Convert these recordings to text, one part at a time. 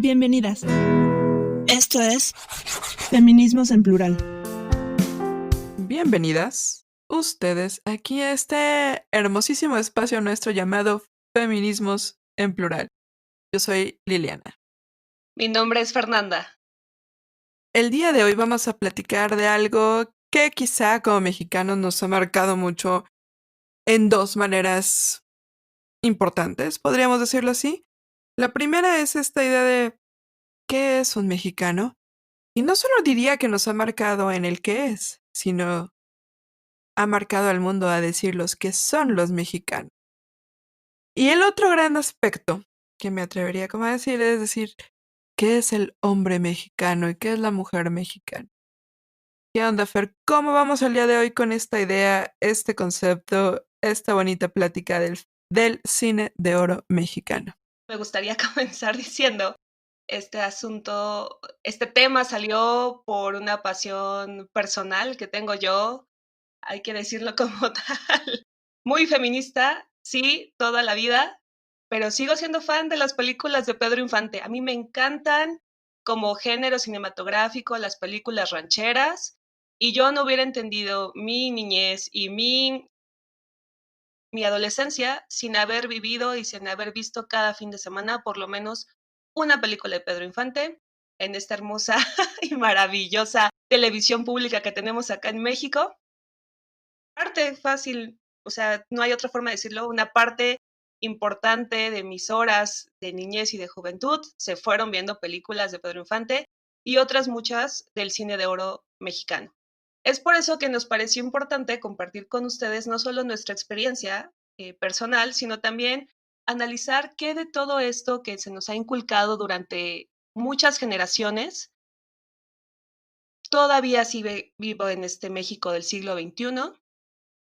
Bienvenidas. Esto es Feminismos en Plural. Bienvenidas ustedes aquí a este hermosísimo espacio nuestro llamado Feminismos en Plural. Yo soy Liliana. Mi nombre es Fernanda. El día de hoy vamos a platicar de algo que quizá como mexicanos nos ha marcado mucho en dos maneras importantes, podríamos decirlo así. La primera es esta idea de ¿qué es un mexicano? Y no solo diría que nos ha marcado en el qué es, sino ha marcado al mundo a decir los que son los mexicanos. Y el otro gran aspecto que me atrevería como a decir es decir, ¿qué es el hombre mexicano y qué es la mujer mexicana? ¿Qué onda, Fer? ¿Cómo vamos el día de hoy con esta idea, este concepto, esta bonita plática del cine de oro mexicano? Me gustaría comenzar diciendo, este tema salió por una pasión personal que tengo yo, hay que decirlo como tal. Muy feminista, sí, toda la vida, pero sigo siendo fan de las películas de Pedro Infante. A mí me encantan como género cinematográfico las películas rancheras, y yo no hubiera entendido mi niñez y mi adolescencia sin haber vivido y sin haber visto cada fin de semana por lo menos una película de Pedro Infante en esta hermosa y maravillosa televisión pública que tenemos acá en México. Parte fácil, o sea, no hay otra forma de decirlo, una parte importante de mis horas de niñez y de juventud se fueron viendo películas de Pedro Infante y otras muchas del cine de oro mexicano. Es por eso que nos pareció importante compartir con ustedes no solo nuestra experiencia personal, sino también analizar qué de todo esto que se nos ha inculcado durante muchas generaciones todavía sigue vivo en este México del siglo XXI,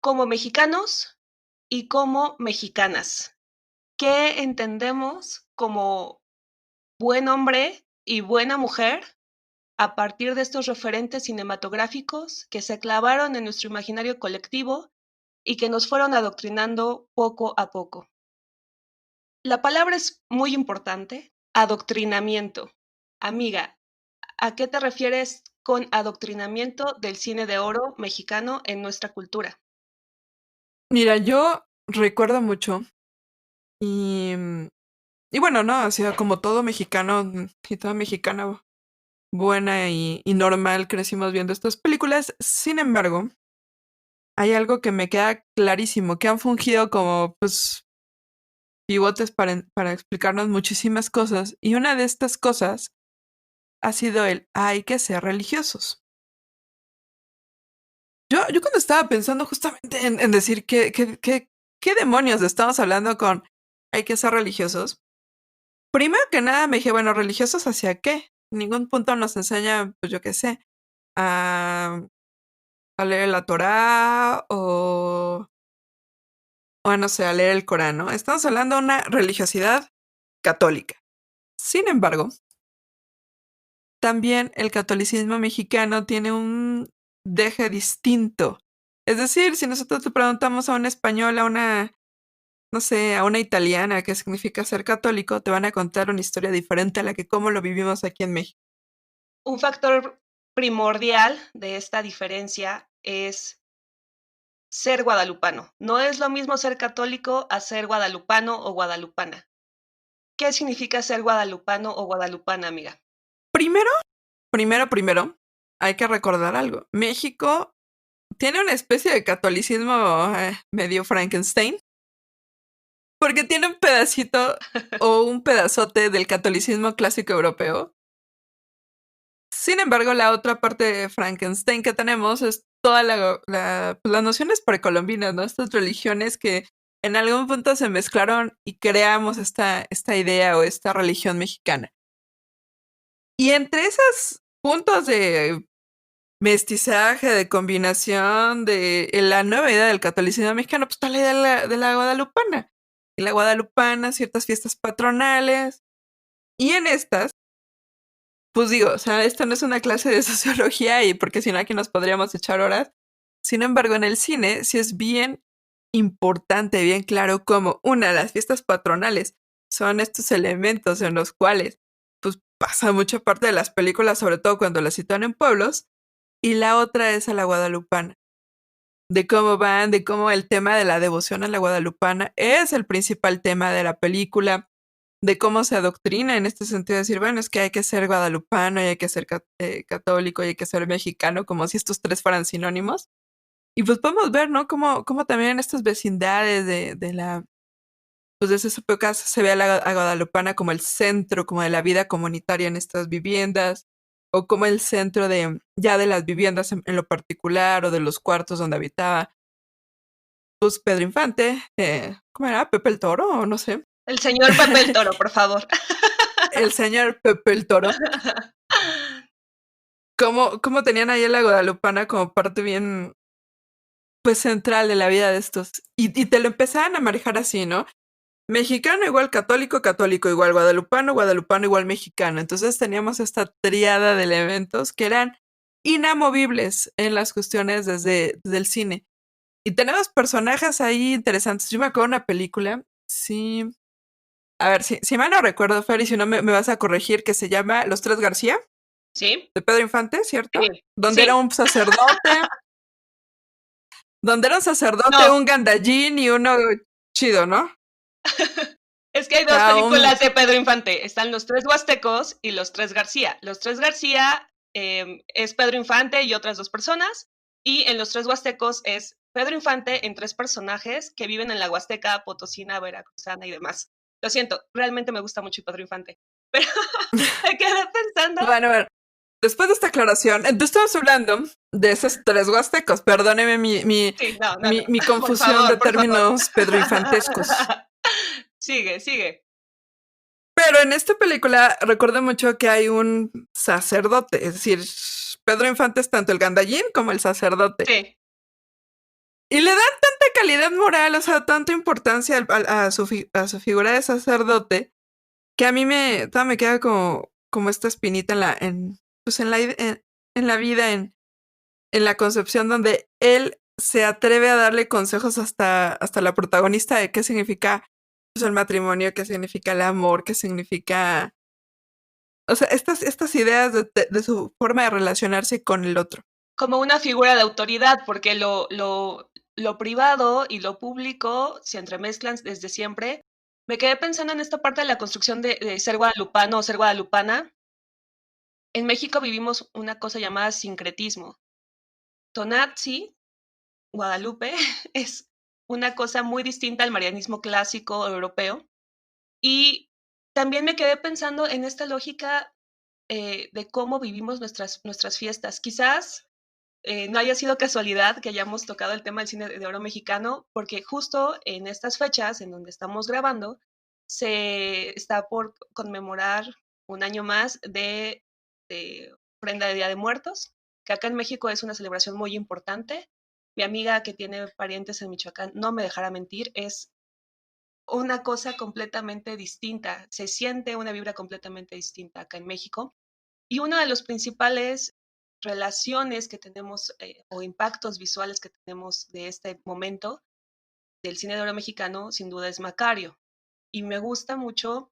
como mexicanos y como mexicanas. ¿Qué entendemos como buen hombre y buena mujer a partir de estos referentes cinematográficos que se clavaron en nuestro imaginario colectivo y que nos fueron adoctrinando poco a poco? La palabra es muy importante, adoctrinamiento. Amiga, ¿a qué te refieres con adoctrinamiento del cine de oro mexicano en nuestra cultura? Mira, yo recuerdo mucho y, y bueno, ¿no? O sea, como todo mexicano y toda mexicana buena y normal crecimos viendo estas películas. Sin embargo, hay algo que me queda clarísimo, que han fungido como pues pivotes para explicarnos muchísimas cosas. Y una de estas cosas ha sido el hay que ser religiosos. Yo cuando estaba pensando justamente en decir qué demonios estamos hablando con hay que ser religiosos, primero que nada me dije, bueno, ¿religiosos hacia qué? En ningún punto nos enseña, pues yo qué sé, a, a leer la Torá o no sé, a leer el Corán, ¿no? Estamos hablando de una religiosidad católica. Sin embargo, también el catolicismo mexicano tiene un deje distinto. Es decir, si nosotros le preguntamos a un español, a una, no sé, a una italiana qué significa ser católico, te van a contar una historia diferente a la que cómo lo vivimos aquí en México. Un factor primordial de esta diferencia es ser guadalupano. No es lo mismo ser católico a ser guadalupano o guadalupana. ¿Qué significa ser guadalupano o guadalupana, amiga? Primero, hay que recordar algo. México tiene una especie de catolicismo medio Frankenstein, porque tiene un pedacito o un pedazote del catolicismo clásico europeo. Sin embargo, la otra parte de Frankenstein que tenemos es toda las nociones precolombinas, ¿no? Estas religiones que en algún punto se mezclaron y creamos esta idea o esta religión mexicana. Y entre esos puntos de mestizaje, de combinación, de la nueva idea del catolicismo mexicano, pues está la idea de la guadalupana. Y la guadalupana, ciertas fiestas patronales. Y en estas, pues digo, o sea, esto no es una clase de sociología y porque si no aquí nos podríamos echar horas. Sin embargo, en el cine sí es bien importante, bien claro cómo, una, las fiestas patronales son estos elementos en los cuales, pues pasa mucha parte de las películas, sobre todo cuando las sitúan en pueblos, y la otra es a la guadalupana, de cómo van, de cómo el tema de la devoción a la guadalupana es el principal tema de la película, de cómo se adoctrina en este sentido de decir, bueno, es que hay que ser guadalupano y hay que ser católico y hay que ser mexicano, como si estos tres fueran sinónimos. Y pues podemos ver, ¿no? Cómo también en estas vecindades pues de esas épocas se ve a Guadalupana como el centro, como de la vida comunitaria en estas viviendas, o como el centro ya de las viviendas en lo particular, o de los cuartos donde habitaba. Pues Pedro Infante, ¿cómo era? Pepe el Toro, o no sé. El señor Pepe el Toro, por favor. El señor Pepe el Toro. Cómo tenían ahí a la Guadalupana como parte bien, pues central de la vida de estos. Y te lo empezaban a manejar así, ¿no? Mexicano igual católico, católico igual guadalupano, guadalupano igual mexicano. Entonces teníamos esta tríada de elementos que eran inamovibles en las cuestiones desde el cine. Y tenemos personajes ahí interesantes. Yo me acuerdo de una película, sí. A ver, si mal no recuerdo, Fer, y si no me vas a corregir, que se llama Los Tres García. Sí. De Pedro Infante, ¿cierto? Sí. Donde era un sacerdote. Donde era un sacerdote, un gandallín y uno chido, ¿no? Es que hay dos películas de Pedro Infante. Están Los Tres Huastecos y Los Tres García. Los Tres García es Pedro Infante y otras dos personas. Y en Los Tres Huastecos es Pedro Infante en tres personajes que viven en la Huasteca, Potosina, Veracruzana y demás. Lo siento, realmente me gusta mucho Pedro Infante. Pero me quedé pensando. Bueno, a ver. Después de esta aclaración, entonces estamos hablando de esos tres huastecos. Perdóneme mi confusión de términos pedroinfantescos. Sigue. Pero en esta película recuerdo mucho que hay un sacerdote, es decir, Pedro Infante es tanto el gandallín como el sacerdote. Sí. Y le dan tanta calidad moral, o sea, tanta importancia a su figura de sacerdote, que a mí todavía me queda como esta espinita en la vida, en la concepción donde él se atreve a darle consejos hasta la protagonista de qué significa pues, el matrimonio, qué significa el amor, qué significa... O sea, estas ideas de su forma de relacionarse con el otro. Como una figura de autoridad, porque lo privado y lo público se entremezclan desde siempre. Me quedé pensando en esta parte de la construcción de ser guadalupano o ser guadalupana. En México vivimos una cosa llamada sincretismo. Tonantzin, Guadalupe, es una cosa muy distinta al marianismo clásico europeo. Y también me quedé pensando en esta lógica de cómo vivimos nuestras fiestas. Quizás no haya sido casualidad que hayamos tocado el tema del cine de oro mexicano, porque justo en estas fechas en donde estamos grabando, se está por conmemorar un año más de ofrenda de Día de Muertos, que acá en México es una celebración muy importante. Mi amiga que tiene parientes en Michoacán no me dejará mentir, es una cosa completamente distinta, se siente una vibra completamente distinta acá en México. Y uno de los principales relaciones que tenemos o impactos visuales que tenemos de este momento del cine de oro mexicano, sin duda es Macario. Y me gusta mucho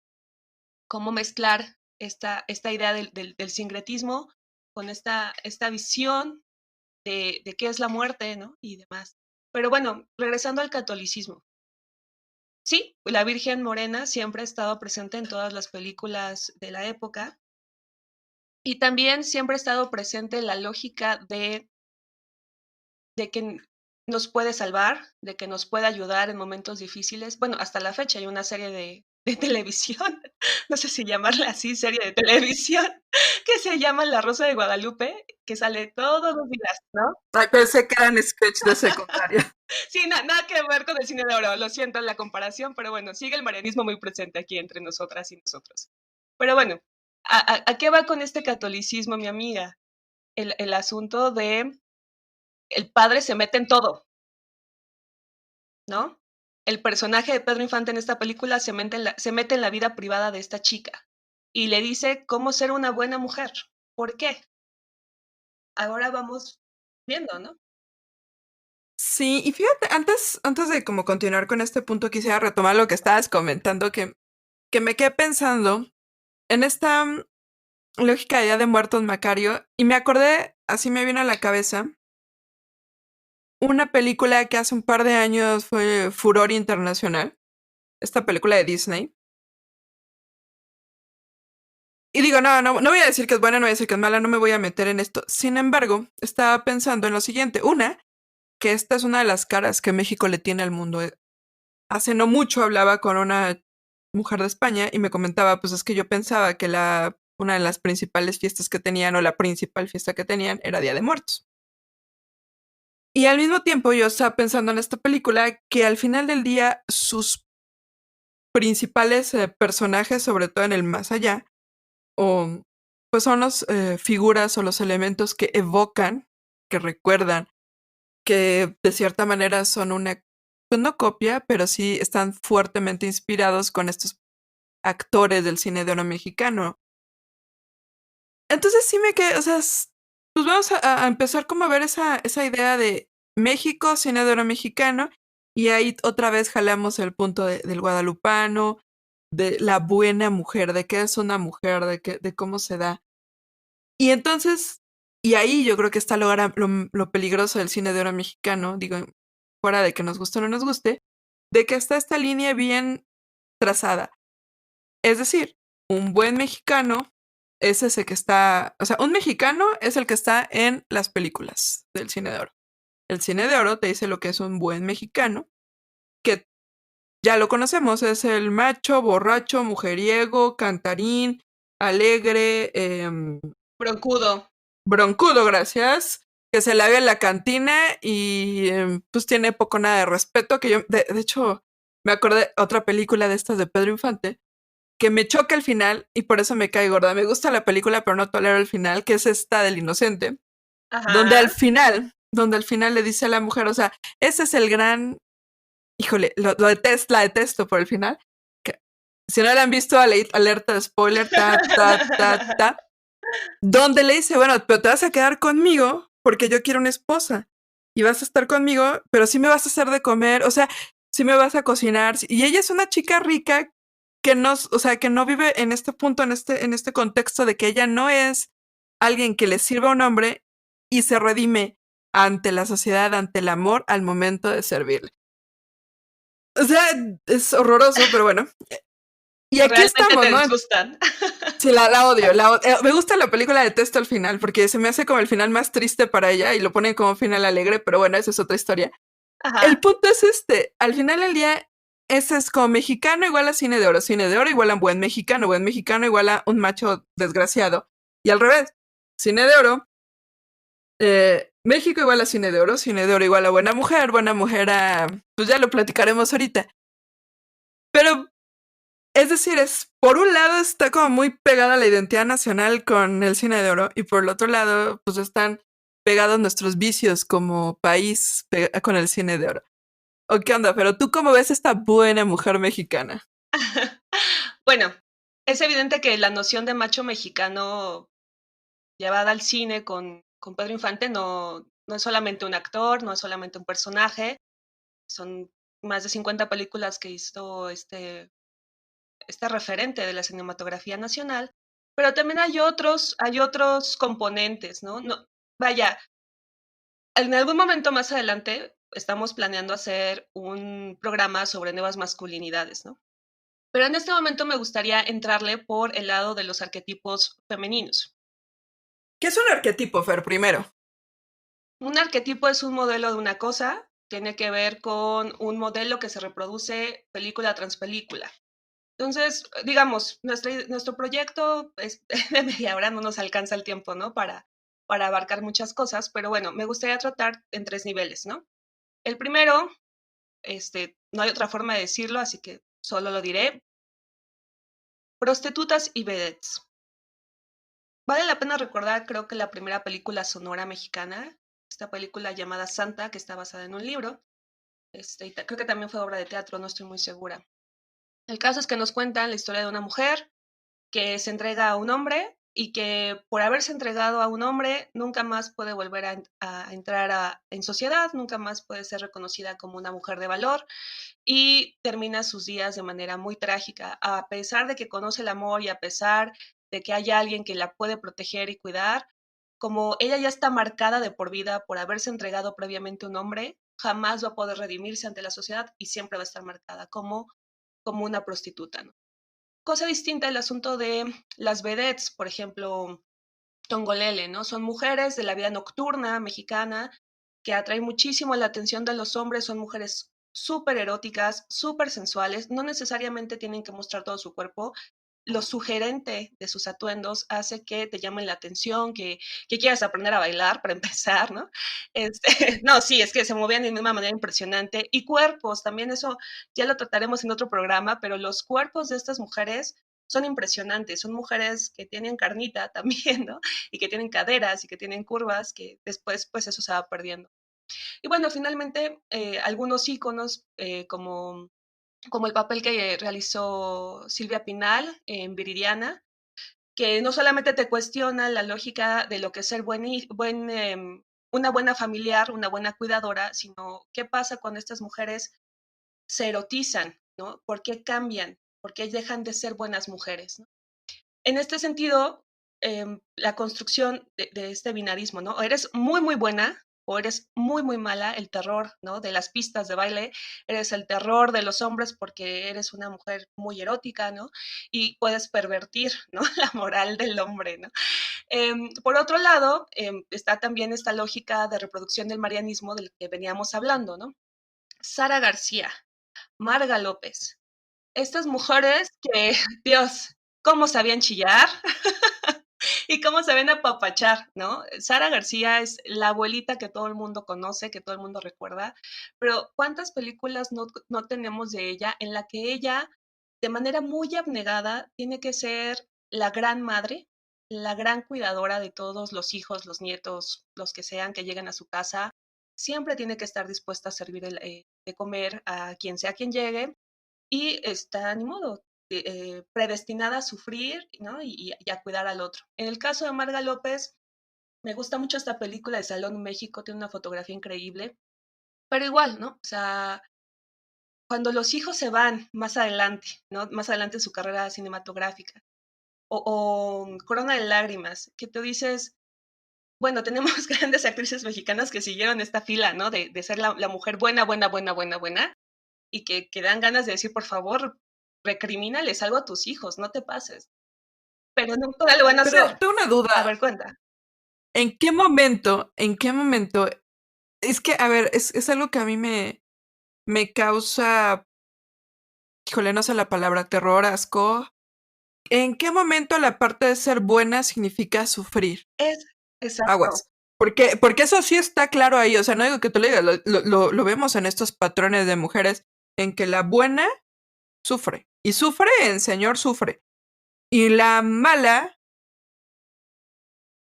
cómo mezclar esta idea del sincretismo con esta visión de qué es la muerte, ¿no? Y demás. Pero bueno, regresando al catolicismo. Sí, la Virgen Morena siempre ha estado presente en todas las películas de la época. Y también siempre ha estado presente la lógica de que nos puede salvar, de que nos puede ayudar en momentos difíciles. Bueno, hasta la fecha hay una serie de televisión, no sé si llamarla así, serie de televisión, que se llama La Rosa de Guadalupe, que sale todos los días, ¿no? Ay, pensé que eran sketch de secundaria. Sí, nada que ver con el cine de oro, lo siento en la comparación, pero bueno, sigue el marianismo muy presente aquí entre nosotras y nosotros. Pero bueno, ¿a qué va con este catolicismo, mi amiga? El asunto de el padre se mete en todo, ¿no? El personaje de Pedro Infante en esta película se mete en la vida privada de esta chica y le dice cómo ser una buena mujer. ¿Por qué? Ahora vamos viendo, ¿no? Sí, y fíjate, antes de como continuar con este punto, quisiera retomar lo que estabas comentando, que me quedé pensando en esta lógica de Día de Muertos, Macario, y me acordé, así me vino a la cabeza, una película que hace un par de años fue furor internacional, esta película de Disney. Y digo, no voy a decir que es buena, no voy a decir que es mala, no me voy a meter en esto. Sin embargo, estaba pensando en lo siguiente. Una, que esta es una de las caras que México le tiene al mundo. Hace no mucho hablaba con una mujer de España y me comentaba, pues es que yo pensaba que una de las principales fiestas que tenían o la principal fiesta que tenían era Día de Muertos. Y al mismo tiempo yo estaba pensando en esta película que al final del día sus principales personajes, sobre todo en el más allá, o pues son las figuras o los elementos que evocan, que recuerdan, que de cierta manera son una, pues no copia, pero sí están fuertemente inspirados con estos actores del cine de oro mexicano. Entonces sí me quedé, o sea, pues vamos a empezar como a ver esa idea de México, cine de oro mexicano, y ahí otra vez jalamos el punto del guadalupano, de la buena mujer, de qué es una mujer, de cómo se da. Y entonces, y ahí yo creo que está lo peligroso del cine de oro mexicano, digo, fuera de que nos guste o no nos guste, de que está esta línea bien trazada. Es decir, un buen mexicano es ese que está, o sea, un mexicano es el que está en las películas del cine de oro. El cine de oro te dice lo que es un buen mexicano, que ya lo conocemos, es el macho, borracho, mujeriego, cantarín, alegre, Broncudo. broncudo, gracias, que se la ve en la cantina y pues tiene poco nada de respeto, que yo, de hecho, me acordé otra película de estas de Pedro Infante, que me choca el final y por eso me cae gorda. Me gusta la película, pero no tolero el final, que es esta del inocente, Ajá. donde al final le dice a la mujer, o sea, ese es el gran, híjole, lo detesto por el final. Que, si no la han visto, alerta de spoiler, donde le dice, bueno, pero te vas a quedar conmigo porque yo quiero una esposa y vas a estar conmigo, pero sí me vas a hacer de comer, o sea, sí me vas a cocinar. Y ella es una chica rica que no, o sea, que no vive en este punto, en este contexto de que ella no es alguien que le sirva a un hombre y se redime ante la sociedad, ante el amor al momento de servirle. O sea, es horroroso, pero bueno. Y aquí Realmente estamos, te ¿no? disgustan. Sí, la odio. Me gusta la película, detesto el final, porque se me hace como el final más triste para ella y lo ponen como final alegre, pero bueno, esa es otra historia. El Ajá. punto es al final del día, ese es como mexicano igual a cine de oro igual a buen mexicano igual a un macho desgraciado. Y al revés, cine de oro, México igual a cine de oro igual a buena mujer a, pues ya lo platicaremos ahorita. Pero es decir, por un lado está como muy pegada la identidad nacional con el cine de oro y por el otro lado pues están pegados nuestros vicios como país con el cine de oro. ¿O qué onda? Pero tú cómo ves esta buena mujer mexicana? Bueno, es evidente que la noción de macho mexicano llevada al cine con Pedro Infante no es solamente un actor, no es solamente un personaje, son más de 50 películas que hizo este referente de la cinematografía nacional, pero también hay otros componentes, ¿no? No, vaya, en algún momento más adelante estamos planeando hacer un programa sobre nuevas masculinidades, ¿no? Pero en este momento me gustaría entrarle por el lado de los arquetipos femeninos. ¿Qué es un arquetipo, Fer, primero? Un arquetipo es un modelo de una cosa, tiene que ver con un modelo que se reproduce película tras película. Entonces, digamos, nuestro proyecto es de media hora, no nos alcanza el tiempo, ¿no? Para abarcar muchas cosas, pero bueno, me gustaría tratar en 3 niveles, ¿no? El primero, no hay otra forma de decirlo, así que solo lo diré. Prostitutas y vedettes. Vale la pena recordar, creo que la primera película sonora mexicana, esta película llamada Santa, que está basada en un libro, y creo que también fue obra de teatro, no estoy muy segura. El caso es que nos cuentan la historia de una mujer que se entrega a un hombre y que por haberse entregado a un hombre nunca más puede volver a entrar en sociedad, nunca más puede ser reconocida como una mujer de valor y termina sus días de manera muy trágica, a pesar de que conoce el amor y a pesar de que haya alguien que la puede proteger y cuidar. Como ella ya está marcada de por vida por haberse entregado previamente a un hombre, jamás va a poder redimirse ante la sociedad y siempre va a estar marcada como una prostituta, ¿no? Cosa distinta el asunto de las vedettes, por ejemplo, Tongolele, ¿no? Son mujeres de la vida nocturna mexicana que atraen muchísimo la atención de los hombres, son mujeres súper eróticas, súper sensuales, no necesariamente tienen que mostrar todo su cuerpo. Lo sugerente de sus atuendos hace que te llamen la atención, que quieras aprender a bailar para empezar, ¿no? No, sí, es que se movían de una manera impresionante. Y cuerpos, también eso ya lo trataremos en otro programa, pero los cuerpos de estas mujeres son impresionantes, son mujeres que tienen carnita también, ¿no? Y que tienen caderas y que tienen curvas, que después pues eso se va perdiendo. Y bueno, finalmente algunos íconos como el papel que realizó Silvia Pinal en Viridiana, que no solamente te cuestiona la lógica de lo que es ser una buena familiar, una buena cuidadora, sino qué pasa cuando estas mujeres se erotizan, ¿no? ¿Por qué cambian? ¿Por qué dejan de ser buenas mujeres? ¿No? En este sentido, la construcción de este binarismo, ¿no? O eres muy, muy buena o eres muy, muy mala, el terror, ¿no? De las pistas de baile, eres el terror de los hombres porque eres una mujer muy erótica, ¿no? Y puedes pervertir, ¿no? La moral del hombre, ¿no? Por otro lado, está también esta lógica de reproducción del marianismo del que veníamos hablando, ¿no? Sara García, Marga López, estas mujeres que, Dios, cómo sabían chillar y cómo sabían apapachar, ¿no? Sara García es la abuelita que todo el mundo conoce, que todo el mundo recuerda, pero ¿cuántas películas no tenemos de ella en la que ella, de manera muy abnegada, tiene que ser la gran madre, la gran cuidadora de todos los hijos, los nietos, los que sean que lleguen a su casa? Siempre tiene que estar dispuesta a servir de comer a quien sea quien llegue y está, ni modo, predestinada a sufrir, ¿no? Y a cuidar al otro. En el caso de Marga López, me gusta mucho esta película de Salón México, tiene una fotografía increíble, pero igual, ¿no? O sea, cuando los hijos se van más adelante, ¿no? Más adelante en su carrera cinematográfica, o Corona de Lágrimas, que tú dices, bueno, tenemos grandes actrices mexicanas que siguieron esta fila, ¿no? De ser la mujer buena, buena, buena, buena, buena, y que dan ganas de decir, por favor, recrimínales algo a tus hijos, no te pases. Pero no todas lo van a Pero hacer. tengo una A duda. ver, cuenta. ¿En qué momento? Es que, a ver, es algo que a mí me causa, híjole, no sé la palabra, terror, asco. ¿En qué momento la parte de ser buena significa sufrir? Exacto. Aguas. Porque eso sí está claro ahí. O sea, no digo que tú lo digas, lo vemos en estos patrones de mujeres en que la buena sufre. Y sufre en señor sufre. Y la mala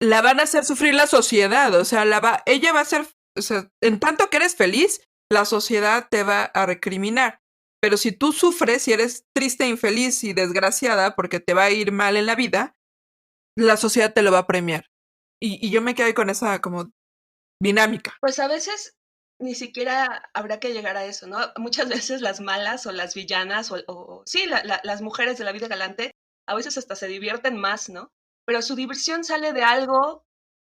la van a hacer sufrir la sociedad. O sea, ella va a ser, o sea, en tanto que eres feliz, la sociedad te va a recriminar. Pero si tú sufres, si eres triste, infeliz y desgraciada porque te va a ir mal en la vida, la sociedad te lo va a premiar. Y yo me quedé con esa como dinámica. Pues a veces ni siquiera habrá que llegar a eso, ¿no? Muchas veces las malas o las villanas sí, las mujeres de la vida galante a veces hasta se divierten más, ¿no? Pero su diversión sale de algo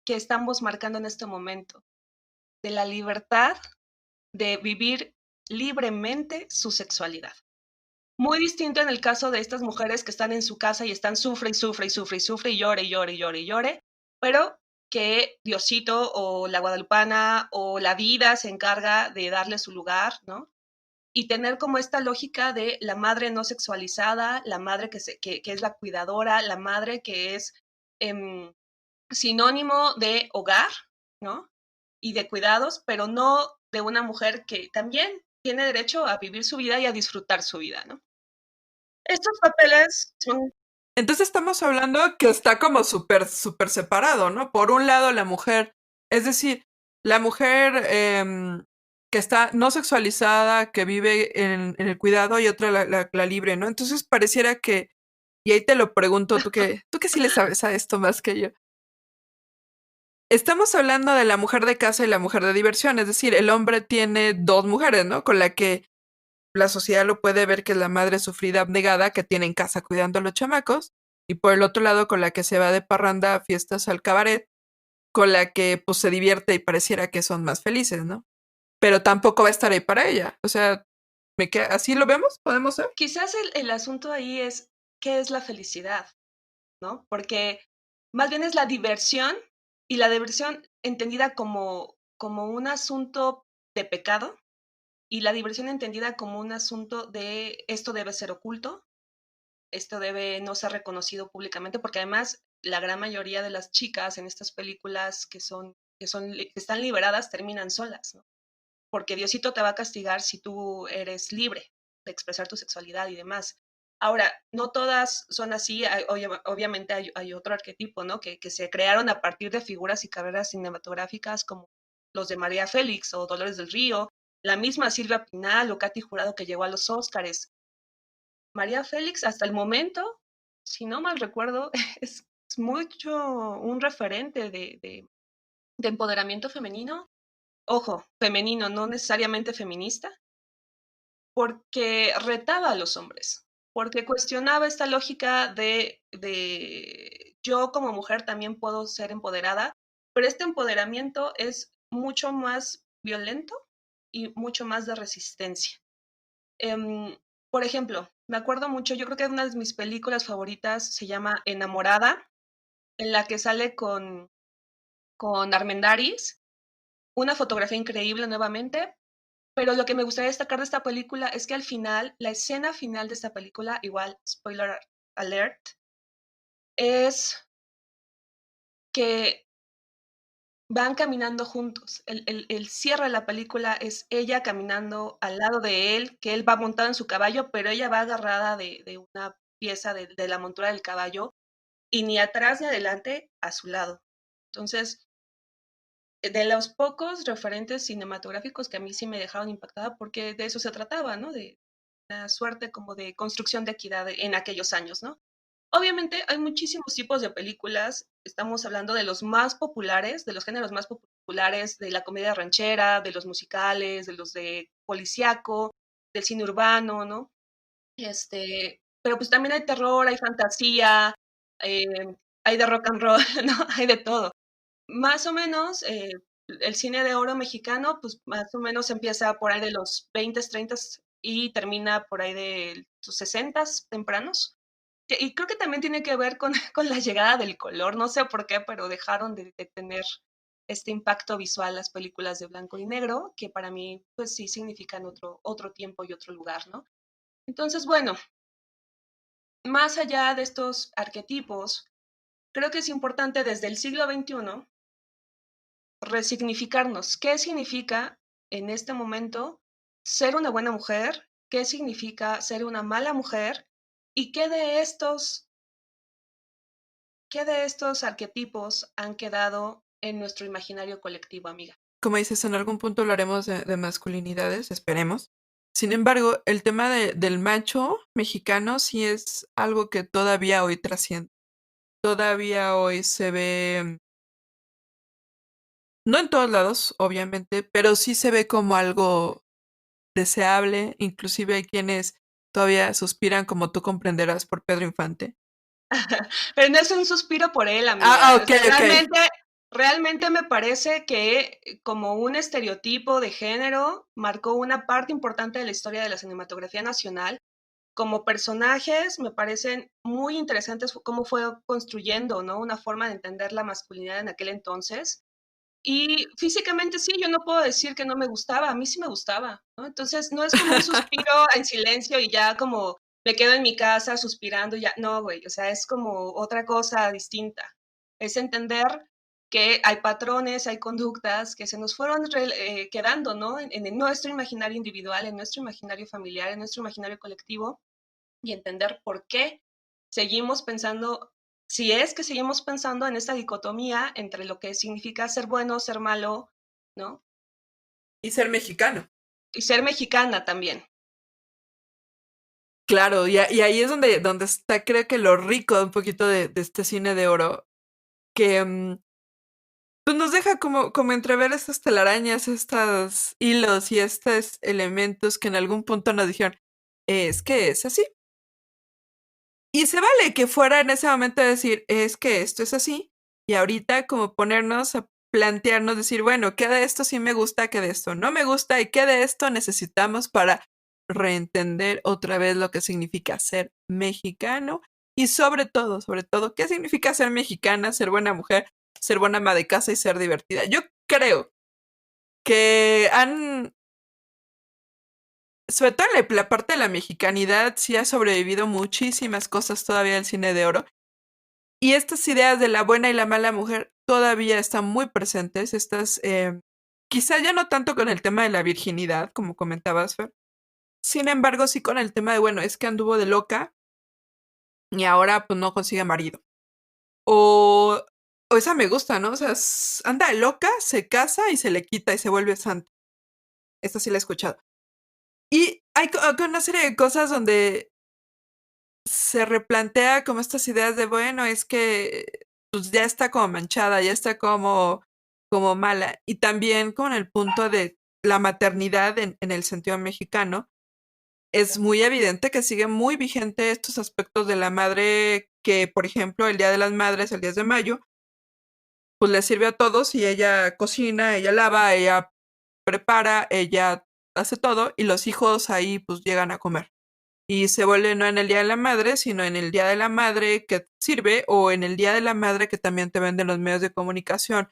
que estamos marcando en este momento, de la libertad de vivir libremente su sexualidad. Muy distinto en el caso de estas mujeres que están en su casa y están sufre y sufre y sufre y sufre y llore y llore y llore y llore, pero que Diosito o la Guadalupana o la vida se encarga de darle su lugar, ¿no? Y tener como esta lógica de la madre no sexualizada, la madre que es la cuidadora, la madre que es sinónimo de hogar, ¿no? Y de cuidados, pero no de una mujer que también tiene derecho a vivir su vida y a disfrutar su vida, ¿no? Estos papeles son... Entonces estamos hablando que está como súper, súper separado, ¿no? Por un lado la mujer, es decir, la mujer que está no sexualizada, que vive en el cuidado y otra la libre, ¿no? Entonces pareciera que, y ahí te lo pregunto, tú que sí le sabes a esto más que yo. Estamos hablando de la mujer de casa y la mujer de diversión, es decir, el hombre tiene dos mujeres, ¿no? Con la que la sociedad lo puede ver que es la madre sufrida abnegada que tiene en casa cuidando a los chamacos. y por el otro lado con la que se va de parranda a fiestas al cabaret, con la que pues se divierte y pareciera que son más felices, ¿no? Pero tampoco va a estar ahí para ella. O sea, ¿así lo vemos? ¿Podemos ser? Quizás el asunto ahí es qué es la felicidad, ¿no? Porque más bien es la diversión y la diversión entendida como un asunto de pecado y la diversión entendida como un asunto de esto debe ser oculto, esto debe no ser reconocido públicamente, porque además la gran mayoría de las chicas en estas películas que están liberadas terminan solas, ¿no? Porque Diosito te va a castigar si tú eres libre de expresar tu sexualidad y demás. Ahora, no todas son así, obviamente hay otro arquetipo, ¿no? Que se crearon a partir de figuras y carreras cinematográficas como los de María Félix o Dolores del Río, la misma Silvia Pinal o Katy Jurado que llegó a los Óscares. María Félix, hasta el momento, si no mal recuerdo, es mucho un referente de empoderamiento femenino. Ojo, femenino, no necesariamente feminista, porque retaba a los hombres, porque cuestionaba esta lógica de yo como mujer también puedo ser empoderada, pero este empoderamiento es mucho más violento y mucho más de resistencia. Em, por ejemplo, me acuerdo mucho, yo creo que una de mis películas favoritas se llama Enamorada, en la que sale con Armendáriz, una fotografía increíble nuevamente, pero lo que me gustaría destacar de esta película es que al final, la escena final de esta película, igual, spoiler alert, es que van caminando juntos. El cierre de la película es ella caminando al lado de él, que él va montado en su caballo, pero ella va agarrada de una pieza de la montura del caballo y ni atrás ni adelante a su lado. Entonces, de los pocos referentes cinematográficos que a mí sí me dejaron impactada, porque de eso se trataba, ¿no? De una suerte como de construcción de equidad en aquellos años, ¿no? Obviamente hay muchísimos tipos de películas, estamos hablando de los más populares, de los géneros más populares, de la comedia ranchera, de los musicales, de los de policíaco, del cine urbano, ¿no? Pero pues también hay terror, hay fantasía, eh, hay de rock and roll, ¿no? Hay de todo. Más o menos, el cine de oro mexicano, pues más o menos empieza por ahí de los 20, 30 y termina por ahí de los 60 tempranos. Y creo que también tiene que ver con, con la llegada del color, no sé por qué, pero dejaron de tener este impacto visual las películas de blanco y negro, que para mí, pues sí significan otro tiempo y otro lugar, ¿no? Entonces, bueno, más allá de estos arquetipos, creo que es importante desde el siglo XXI resignificarnos. ¿Qué significa en este momento ser una buena mujer? ¿Qué significa ser una mala mujer? ¿Y qué de estos arquetipos han quedado en nuestro imaginario colectivo, amiga? Como dices, en algún punto hablaremos de masculinidades, esperemos. Sin embargo, el tema del macho mexicano sí es algo que todavía hoy trasciende. Todavía hoy se ve, no en todos lados, obviamente, pero sí se ve como algo deseable. Inclusive hay quienes todavía suspiran, como tú comprenderás, por Pedro Infante. Pero no es un suspiro por él, Ah, amiga. O ok, sea, ok. realmente me parece que como un estereotipo de género marcó una parte importante de la historia de la cinematografía nacional. Como personajes me parecen muy interesantes cómo fue construyendo, ¿no? Una forma de entender la masculinidad en aquel entonces. Y físicamente sí, yo no puedo decir que no me gustaba, a mí sí me gustaba, ¿no? Entonces no es como un suspiro en silencio y ya como me quedo en mi casa suspirando, ya, no, güey, o sea, es como otra cosa distinta. Es entender que hay patrones, hay conductas que se nos fueron quedando, ¿no? En nuestro imaginario individual, en nuestro imaginario familiar, en nuestro imaginario colectivo, y entender por qué seguimos pensando, si es que seguimos pensando en esta dicotomía entre lo que significa ser bueno, ser malo, ¿no? Y ser mexicano. Y ser mexicana también. Claro, y ahí es donde está, creo que lo rico un poquito de este cine de oro, que pues nos deja como entrever estas telarañas, estos hilos y estos elementos que en algún punto nos dijeron, es que es así. Y se vale que fuera en ese momento decir, es que esto es así, y ahorita como ponernos a plantearnos, decir, bueno, ¿qué de esto sí me gusta, qué de esto no me gusta, y qué de esto necesitamos para reentender otra vez lo que significa ser mexicano? Y sobre todo, ¿qué significa ser mexicana, ser buena mujer, ser buena ama de casa y ser divertida? Yo creo que sobre todo la parte de la mexicanidad, sí ha sobrevivido muchísimas cosas todavía del cine de oro. Y estas ideas de la buena y la mala mujer todavía están muy presentes. Estas, quizá ya no tanto con el tema de la virginidad, como comentabas, Fer. Sin embargo, sí con el tema de, bueno, es que anduvo de loca y ahora pues no consigue marido. O, o esa me gusta, ¿no? O sea, anda de loca, se casa y se le quita y se vuelve santa. Esta sí la he escuchado. Y hay una serie de cosas donde se replantea como estas ideas de, bueno, es que pues ya está como manchada, ya está como mala. Y también con el punto de la maternidad en el sentido mexicano, es muy evidente que sigue muy vigente estos aspectos de la madre que, por ejemplo, el Día de las Madres, el 10 de mayo, pues le sirve a todos y ella cocina, ella lava, ella prepara, ella hace todo y los hijos ahí pues llegan a comer. Y se vuelve no en el Día de la Madre, sino en el Día de la Madre que sirve o en el Día de la Madre que también te venden los medios de comunicación,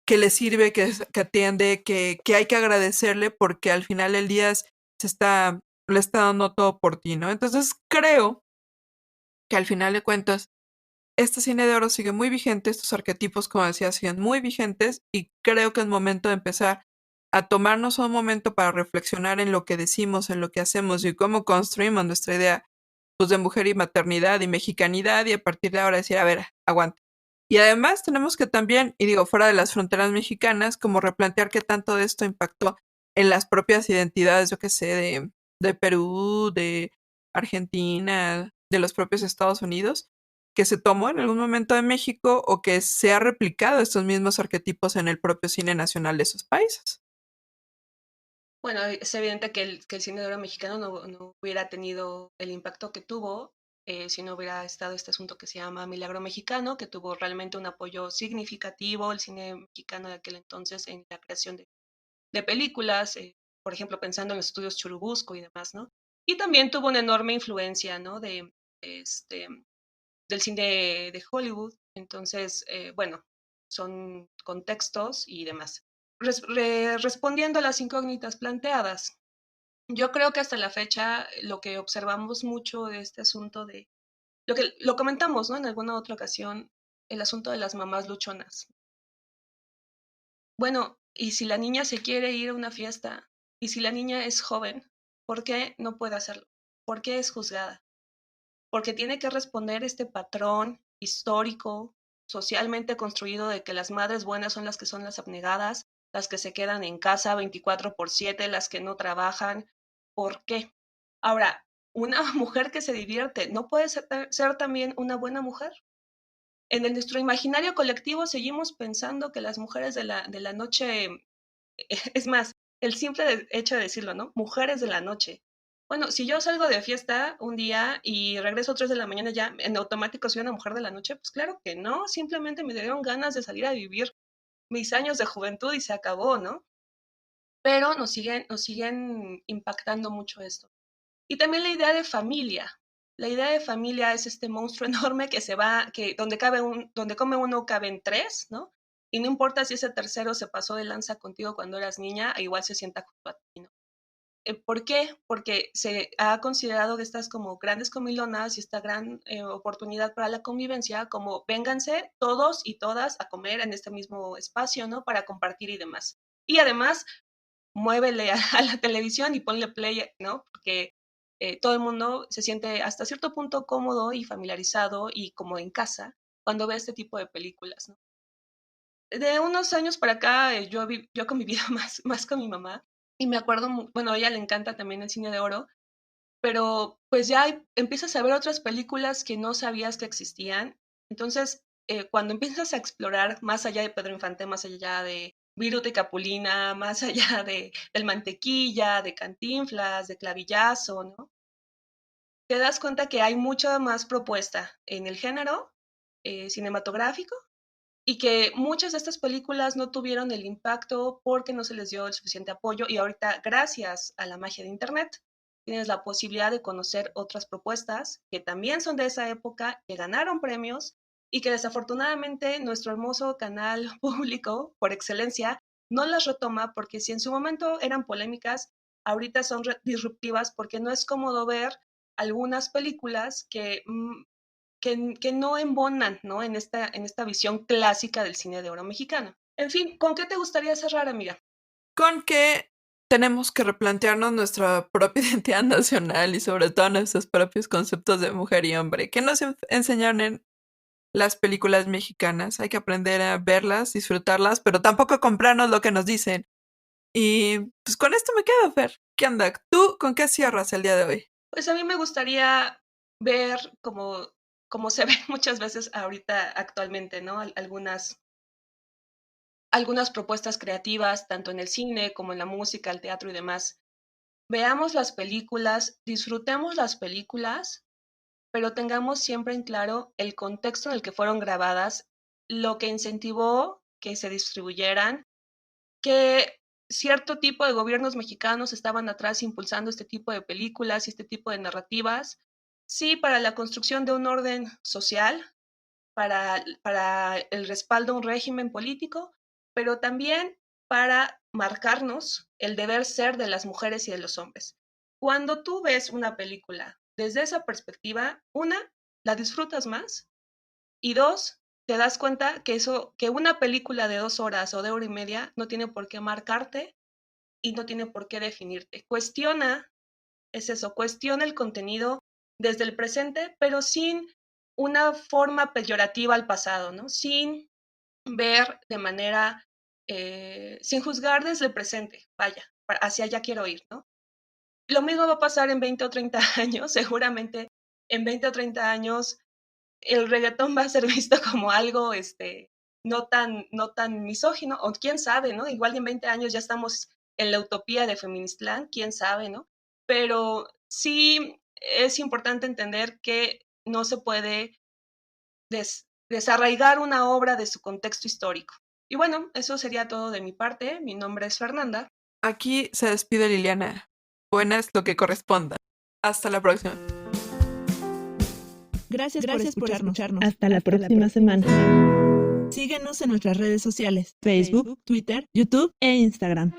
que le sirve, que atiende, que hay que agradecerle porque al final del día le está dando todo por ti, ¿no? Entonces creo que al final de cuentas, este cine de oro sigue muy vigente, estos arquetipos, como decía, siguen muy vigentes y creo que es momento de empezar a tomarnos un momento para reflexionar en lo que decimos, en lo que hacemos y cómo construimos nuestra idea pues, de mujer y maternidad y mexicanidad y a partir de ahora decir, a ver, aguanta. Y además tenemos que también, y digo, fuera de las fronteras mexicanas, como replantear qué tanto de esto impactó en las propias identidades, yo qué sé, de Perú, de Argentina, de los propios Estados Unidos, que se tomó en algún momento de México o que se ha replicado estos mismos arquetipos en el propio cine nacional de esos países. Bueno, es evidente que el cine de oro mexicano no hubiera tenido el impacto que tuvo si no hubiera estado este asunto que se llama Milagro Mexicano, que tuvo realmente un apoyo significativo el cine mexicano de aquel entonces en la creación de películas, por ejemplo, pensando en los estudios Churubusco y demás, ¿no? Y también tuvo una enorme influencia, ¿no? Este, del cine de Hollywood. Entonces, bueno, son contextos y demás. Respondiendo a las incógnitas planteadas, yo creo que hasta la fecha lo que observamos mucho de este asunto de, lo que lo comentamos, ¿no? En alguna otra ocasión, el asunto de las mamás luchonas. Bueno, y si la niña se quiere ir a una fiesta, y si la niña es joven, ¿por qué no puede hacerlo? ¿Por qué es juzgada? Porque tiene que responder este patrón histórico, socialmente construido de que las madres buenas son las abnegadas, las que se quedan en casa 24/7, las que no trabajan. ¿Por qué? Ahora, una mujer que se divierte, ¿no puede ser también una buena mujer? Nuestro imaginario colectivo seguimos pensando que las mujeres de la noche, es más, el simple hecho de decirlo, ¿no? Mujeres de la noche. Bueno, si yo salgo de fiesta un día y regreso a 3 de la mañana ya en automático soy una mujer de la noche, pues claro que no, simplemente me dieron ganas de salir a vivir mis años de juventud y se acabó, ¿no? Pero nos siguen impactando mucho esto. Y también la idea de familia. La idea de familia es este monstruo enorme que se va, que donde come uno caben tres, ¿no? Y no importa si ese tercero se pasó de lanza contigo cuando eras niña, igual se sienta junto a ti, ¿no? ¿Por qué? Porque se ha considerado que estas como grandes comilonas y esta gran oportunidad para la convivencia, como vénganse todos y todas a comer en este mismo espacio, ¿no? Para compartir y demás. Y además, muévele a la televisión y ponle play, ¿no? Porque todo el mundo se siente hasta cierto punto cómodo y familiarizado y como en casa cuando ve este tipo de películas, ¿no? De unos años para acá yo he convivido más con mi mamá y me acuerdo, bueno, a ella le encanta también el cine de oro, pero pues ya empiezas a ver otras películas que no sabías que existían. Entonces, cuando empiezas a explorar más allá de Pedro Infante, más allá de Viruta y Capulina, más allá del Mantequilla, de Cantinflas, de Clavillazo, ¿no? te das cuenta que hay mucha más propuesta en el género cinematográfico y que muchas de estas películas no tuvieron el impacto porque no se les dio el suficiente apoyo y ahorita, gracias a la magia de Internet, tienes la posibilidad de conocer otras propuestas que también son de esa época, que ganaron premios y que desafortunadamente nuestro hermoso canal público por excelencia no las retoma porque si en su momento eran polémicas, ahorita son disruptivas porque no es cómodo ver algunas películas que no embonan, ¿no? En esta visión clásica del cine de oro mexicano. En fin, ¿con qué te gustaría cerrar, amiga? Con que tenemos que replantearnos nuestra propia identidad nacional y sobre todo nuestros propios conceptos de mujer y hombre, que nos enseñaron en las películas mexicanas. Hay que aprender a verlas, disfrutarlas, pero tampoco comprarnos lo que nos dicen. Y pues con esto me quedo, Fer. ¿Qué onda? ¿Tú con qué cierras el día de hoy? Pues a mí me gustaría ver como se ve muchas veces ahorita actualmente, ¿no? Algunas propuestas creativas, tanto en el cine como en la música, el teatro y demás. Veamos las películas, disfrutemos las películas, pero tengamos siempre en claro el contexto en el que fueron grabadas, lo que incentivó que se distribuyeran, que cierto tipo de gobiernos mexicanos estaban atrás impulsando este tipo de películas y este tipo de narrativas, sí, para la construcción de un orden social, para el respaldo a un régimen político, pero también para marcarnos el deber ser de las mujeres y de los hombres. Cuando tú ves una película desde esa perspectiva, una, la disfrutas más y dos, te das cuenta que una película de 2 horas o de hora y media no tiene por qué marcarte y no tiene por qué definirte. Cuestiona el contenido desde el presente, pero sin una forma peyorativa al pasado, ¿no? Sin ver de manera, sin juzgar desde el presente, vaya, hacia allá quiero ir, ¿no? Lo mismo va a pasar en 20 o 30 años, seguramente en 20 o 30 años el reggaetón va a ser visto como algo no tan misógino, o quién sabe, ¿no? Igual en 20 años ya estamos en la utopía de Feministland, quién sabe, ¿no? Pero sí es importante entender que no se puede desarraigar una obra de su contexto histórico. Y bueno, eso sería todo de mi parte. Mi nombre es Fernanda. Aquí se despide Liliana. Buenas lo que corresponda. Hasta la próxima. Gracias por escucharnos. Hasta la próxima semana. Síguenos en nuestras redes sociales, Facebook, Twitter, YouTube e Instagram.